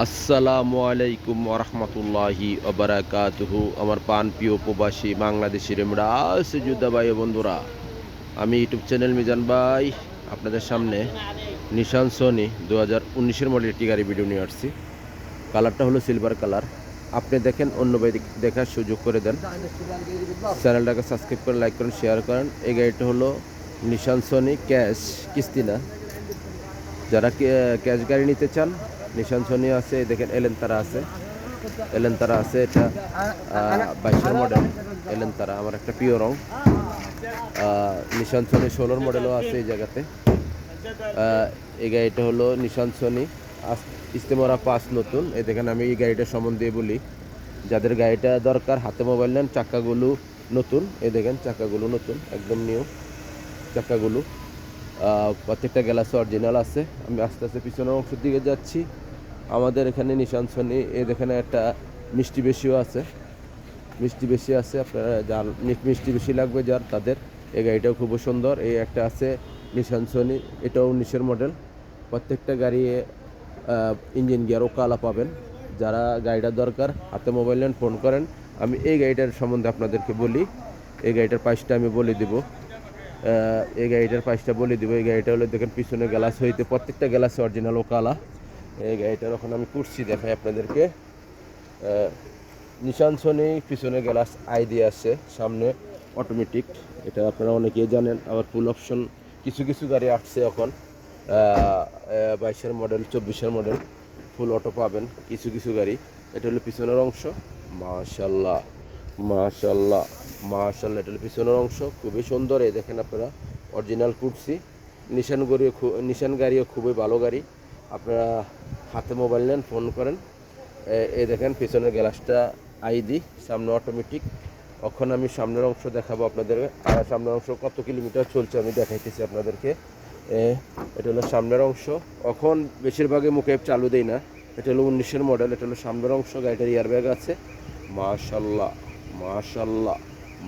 আসসালামু আলাইকুম ওরহমতুল্লাহি ওবারাকাতুহু। আমার প্রিয় প্রবাসী বাংলাদেশি রেমরা যোদ্ধা ভাই ও বন্ধুরা, আমি ইউটিউব চ্যানেল মিজান ভাই আপনাদের সামনে নিশান সোনি 2019-এর মডেল একটি গাড়ি ভিডিও নিয়ে আসছি। কালারটা হলো সিলভার কালার। আপনি দেখেন, অন্য ভাই দেখার সুযোগ করে দেন। চ্যানেলটাকে সাবস্ক্রাইব করেন, লাইক করেন, শেয়ার করেন। এই গাড়িটা হলো নিশান সোনি ক্যাশ, কিস্তি না। যারা ক্যাশ গাড়ি নিতে চান, নিশান সোনি আছে। দেখেন এলেনতারা আছে, এলেনতারা আছে। এটা 22-এর মডেল এলেনতারা, আমার একটা প্রিয় রং। নিশান সোনি 16-র মডেলও আছে এই জায়গাতে। এই গাড়িটা হলো নিশান সোনি ইস্তেমরা 5 নতুন। এই দেখেন, আমি এই গাড়িটা সম্বন্ধে বলি। যাদের গাড়িটা দরকার, হাতে মোবাইল নেন। চাকাগুলো নতুন, এই দেখেন চাকাগুলো নতুন, একদম নিউ চাকাগুলো। প্রত্যেকটা গ্লাস অরিজিনাল আছে। আমি আস্তে আস্তে পিছনের অংশের দিকে যাচ্ছি। আমাদের এখানে নিশান সোনি, এখানে একটা মিষ্টি বেশিও আছে, মিষ্টি বেশি আছে। আপনারা যার মিষ্টি বেশি লাগবে যার, তাদের এই গাড়িটাও খুব সুন্দর। এই একটা আছে নিশান সোনি, এটাও 19-এর মডেল। প্রত্যেকটা গাড়ি ইঞ্জিন গিয়ার ও কালা পাবেন। যারা গাড়িটার দরকার, হাতে মোবাইল নেন, ফোন করেন। আমি এই গাড়িটার সম্বন্ধে আপনাদেরকে বলি। এই গাড়িটার প্রাইসটা আমি বলে দিব। এই গাড়িটার প্রাইসটা বলে দিব। এই গাড়িটা হলো দেখেন পিছনে গ্লাস হইতে প্রত্যেকটা গ্লাসে অরিজিনাল ও কালা। এই গাড়িটার এখন আমি কুর্সি দেখাই আপনাদেরকে। নিশান সোনি পিছনে গ্লাস আই দিয়ে আসছে, সামনে অটোমেটিক। এটা আপনারা অনেকেই জানেন। আবার ফুল অপশন কিছু কিছু গাড়ি আসছে এখন। 22-এর মডেল, 24-এর মডেল ফুল অটো পাবেন কিছু কিছু গাড়ি। এটা হলো পিছনের অংশ। মাশাল্লাহ মাশাল্লাহ মাশাল্লাহ, এটা হলো পিছনের অংশ, খুবই সুন্দর। এই দেখেন আপনারা অরিজিনাল কুর্সি। নিশান গাড়িও খুবই ভালো গাড়ি। আপনারা হাতে মোবাইল নেন, ফোন করেন। এই দেখেন পিছনের গ্লাসটা আইডি, সামনে অটোমেটিক। এখন আমি সামনের অংশ দেখাবো আপনাদের। আর সামনের অংশ কত কিলোমিটার চলছে আমি দেখাইতেছি আপনাদেরকে। এটা হলো সামনের অংশ। এখন বেশিরভাগই মুখে চালু দেই না। এটা হলো 19-এর মডেল। এটা হলো সামনের অংশ। গাড়িটার এয়ারব্যাগ আছে। মাশাল্লাহ মাশাল্লাহ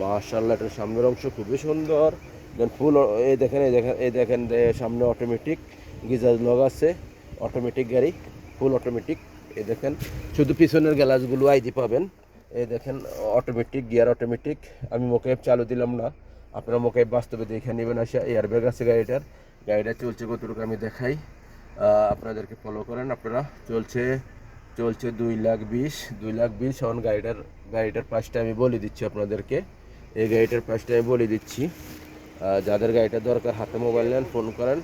মাশাল্লাহ, এটার সামনের অংশ খুবই সুন্দর। দেন ফুল, এই দেখেন সামনে অটোমেটিক গিজার লগ আছে। অটোমেটিক গাড়ি, ফুল অটোমেটিক। এই দেখেন শুধু পিছনের গ্লাসগুলো আইডি পাবেন। এই দেখেন অটোমেটিক গিয়ার, অটোমেটিক। আমি মোকেব চালু দিলাম না, আপনারা মোকেব বাস্তবে দেখে নেবেন। আসা এয়ারব্যাগ আছে গাড়িটার। গাড়িটা চলছে কতটুকু আমি দেখাই, আপনাদেরকে ফলো করেন আপনারা। চলছে 2,20,000 এখন গাড়িটার প্রাইসটা আমি বলে দিচ্ছি আপনাদেরকে। এই গাড়িটার প্রাইসটা আমি বলে দিচ্ছি। যাদের গাড়িটা দরকার, হাতে মোবাইল নেন, ফোন করেন।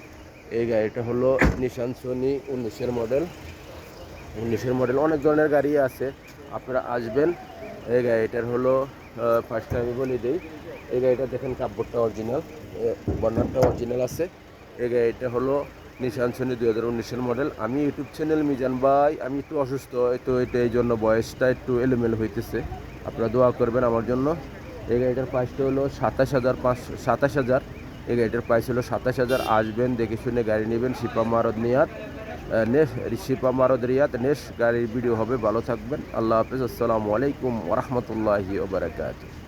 এই গাড়িটা হলো নিশান সোনি 19-এর মডেল। অনেক ধরনের গাড়ি আছে, আপনারা আসবেন। এই গাড়িটার হলো ফার্স্টে আমি বলে দিই। এই গাড়িটা দেখেন কাপড়টা অরিজিনাল, বর্নারটা অরিজিনাল আছে। এই গাড়িটা হলো নিশান সোনি 2019-এর মডেল। আমি ইউটিউব চ্যানেল মিজান ভাই, আমি একটু অসুস্থ, তো এটা এই জন্য বয়সটা একটু এলোমেলো হইতেছে। আপনারা দোয়া করবেন আমার জন্য। এই গাড়িটার প্রাইসটা হলো 27,000। এই গাড়িটার প্রাইস হলো 27,000। আসবেন, দেখে শুনে গাড়ি নেবেন। শিপা মারদ রিয়াদ নেশ গাড়ির ভিডিও হবে। ভালো থাকবেন, আল্লাহ হাফেজ, আসসালামু আলাইকুম ওরহমতুল্লাহি ওবারাকাতুহু।